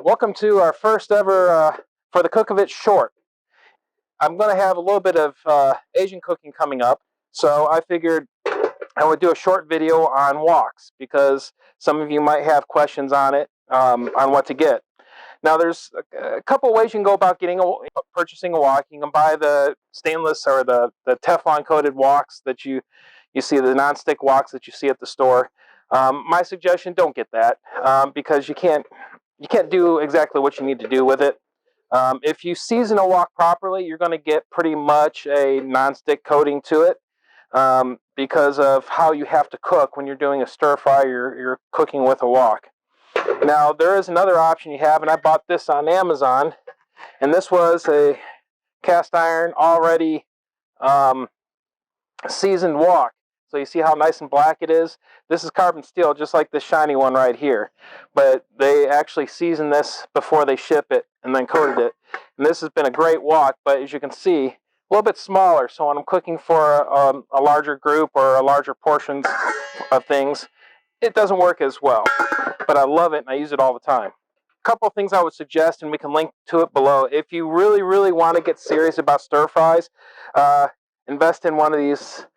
Welcome to our first ever For the Cook of It short. I'm going to have a little bit of Asian cooking coming up, so I figured I would do a short video on woks because some of you might have questions on it, on what to get. Now, there's a couple ways you can go about purchasing a wok. You can buy the stainless or the Teflon coated woks that you see, the nonstick woks that you see at the store. My suggestion: don't get that because you can't do exactly what you need to do with it. If you season a wok properly, you're going to get pretty much a nonstick coating to it because of how you have to cook when you're doing a stir fry. You're cooking with a wok. Now, there is another option you have, and I bought this on Amazon, and this was a cast iron already seasoned wok. So you see how nice and black it is? This is carbon steel, just like this shiny one right here. But they actually seasoned this before they ship it and then coated it. And this has been a great wok, but as you can see, a little bit smaller. So when I'm cooking for a larger group or a larger portions of things, it doesn't work as well. But I love it and I use it all the time. A couple of things I would suggest, and we can link to it below. If you really, really want to get serious about stir fries, invest in one of these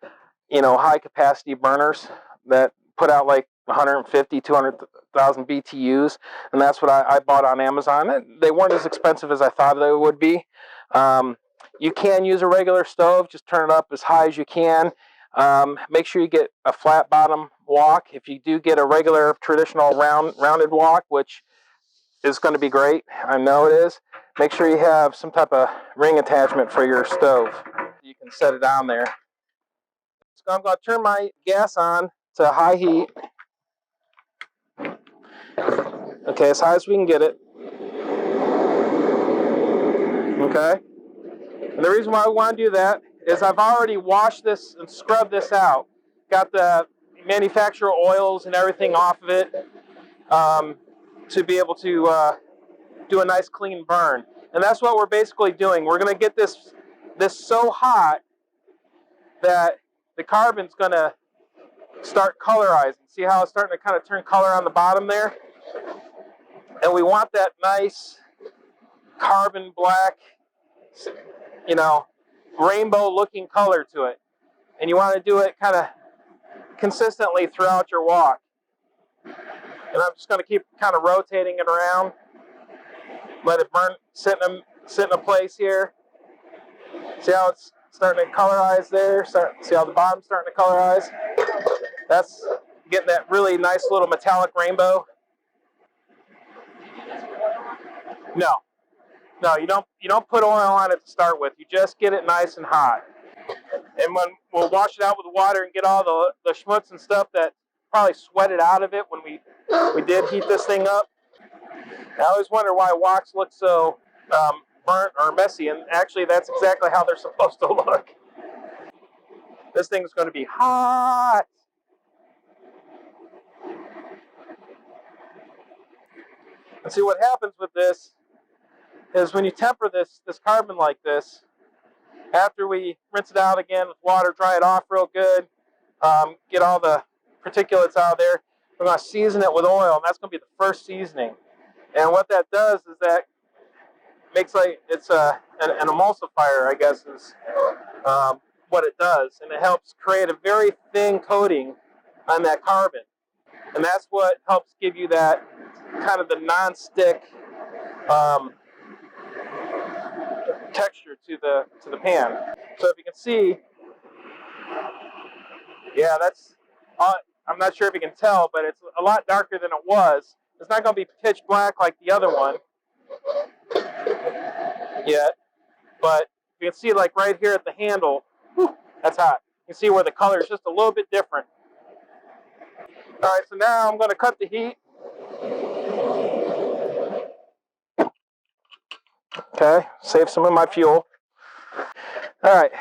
high capacity burners that put out like 150, 200,000 BTUs, and that's what I bought on Amazon. They weren't as expensive as I thought they would be. You can use a regular stove, just turn it up as high as you can. Make sure you get a flat bottom wok. If you do get a regular traditional rounded wok, which is going to be great, I know it is, make sure you have some type of ring attachment for your stove. You can set it down there. So I'm going to turn my gas on to high heat. Okay, as high as we can get it. Okay. And the reason why I want to do that is I've already washed this and scrubbed this out. Got the manufacturer oils and everything off of it to be able to do a nice clean burn. And that's what we're basically doing. We're going to get this so hot that the carbon's going to start colorizing. See how it's starting to kind of turn color on the bottom there? And we want that nice carbon black, rainbow looking color to it. And you want to do it kind of consistently throughout your wok. And I'm just going to keep kind of rotating it around. Let it burn, sit in a place here. See how it's starting to colorize there? See how the bottom's starting to colorize? That's getting that really nice little metallic rainbow. No, you don't put oil on it to start with. You just get it nice and hot. And when we'll wash it out with water and get all the schmutz and stuff that probably sweated out of it when we did heat this thing up. I always wonder why woks look so burnt or messy, and actually that's exactly how they're supposed to look. This thing's going to be hot. And see what happens with this is when you temper this carbon like this, after we rinse it out again with water, dry it off real good, get all the particulates out of there, we're going to season it with oil, and that's going to be the first seasoning. And what that does is that makes it's an emulsifier, I guess, is what it does. And it helps create a very thin coating on that carbon. And that's what helps give you that kind of the non-stick texture to the pan. So if you can see, yeah, that's, I'm not sure if you can tell, but it's a lot darker than it was. It's not going to be pitch black like the other one yet, but you can see like right here at the handle, that's hot. You can see where the color is just a little bit different. All right, so now I'm going to cut the heat. Okay, save some of my fuel. All right,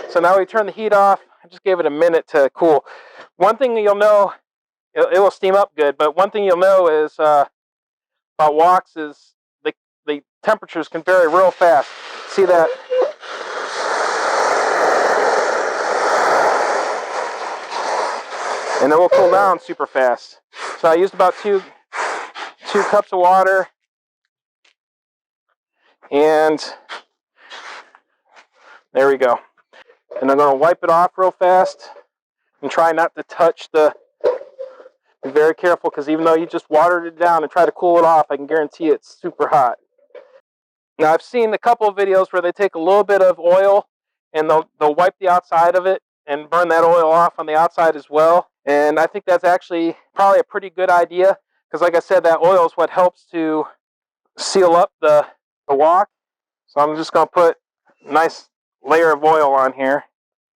so now we turn the heat off. I just gave it a minute to cool. One thing you'll know, it will steam up good, but one thing you'll know is about woks is the temperatures can vary real fast. See that? And it will cool down super fast. So I used about two cups of water. And there we go. And I'm going to wipe it off real fast and try not to touch the... Be very careful, because even though you just watered it down and try to cool it off, I can guarantee it's super hot. Now, I've seen a couple of videos where they take a little bit of oil and they'll wipe the outside of it and burn that oil off on the outside as well. And I think that's actually probably a pretty good idea, because like I said, that oil is what helps to seal up the wok. So I'm just going to put a nice layer of oil on here.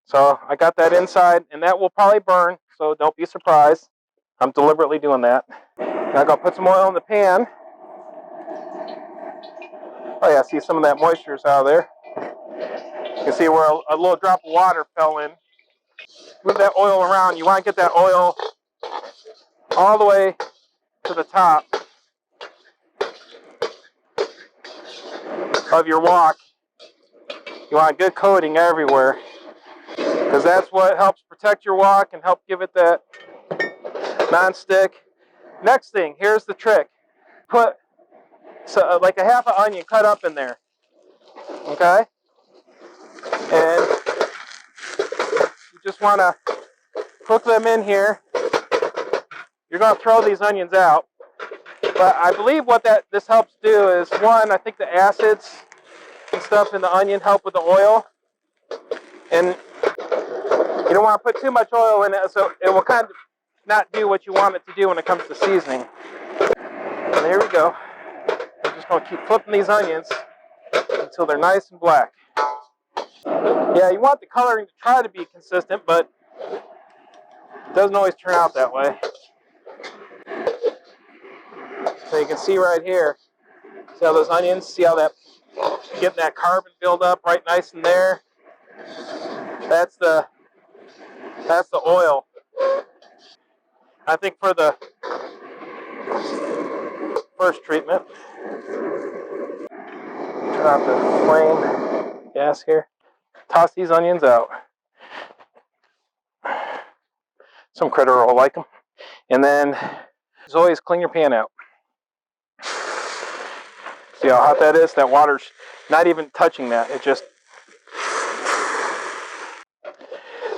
So I got that inside, and that will probably burn, so don't be surprised. I'm deliberately doing that. Now I'm going to put some oil in the pan. Oh yeah, see some of that moisture is out of there. You can see where a little drop of water fell in. Move that oil around. You want to get that oil all the way to the top of your wok. You want a good coating everywhere, because that's what helps protect your wok and help give it that non-stick. Next thing, here's the trick. Put like a half an onion cut up in there. Okay? And you just want to hook them in here. You're going to throw these onions out. But I believe what this helps do is, one, I think the acids and stuff in the onion help with the oil. And you don't want to put too much oil in it, so it will kind of not do what you want it to do when it comes to seasoning. And there we go. I'm just going to keep flipping these onions until they're nice and black. Yeah, you want the coloring to try to be consistent, but it doesn't always turn out that way. So you can see right here, see how those onions, see how that, getting that carbon build up right nice in there. That's the oil. I think for the first treatment, turn off the flame, gas here. Toss these onions out. Some critter will like them. And then, as always, clean your pan out. See how hot that is? That water's not even touching that. It just...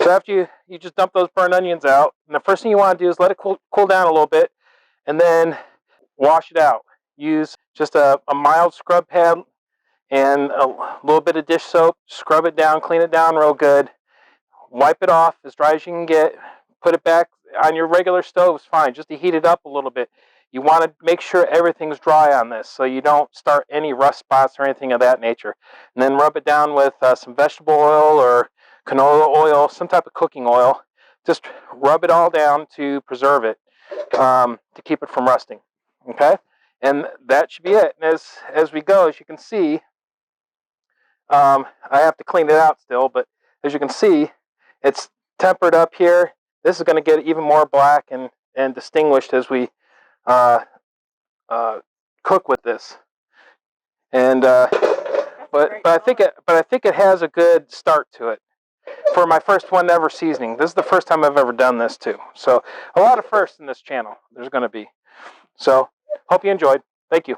So after you just dump those burnt onions out, and the first thing you want to do is let it cool down a little bit, and then wash it out. Use just a mild scrub pad and a little bit of dish soap. Scrub it down, clean it down real good. Wipe it off as dry as you can get. Put it back on your regular stove is fine, just to heat it up a little bit. You want to make sure everything's dry on this, so you don't start any rust spots or anything of that nature. And then rub it down with some vegetable oil or canola oil, some type of cooking oil. Just rub it all down to preserve it, to keep it from rusting. Okay? And that should be it. And as we go, as you can see, I have to clean it out still, but as you can see, it's tempered up here. This is going to get even more black and distinguished as we cook with this. And but I think it has a good start to it for my first one ever seasoning. This is the first time I've ever done this too. So a lot of firsts in this channel there's going to be. So hope you enjoyed. Thank you.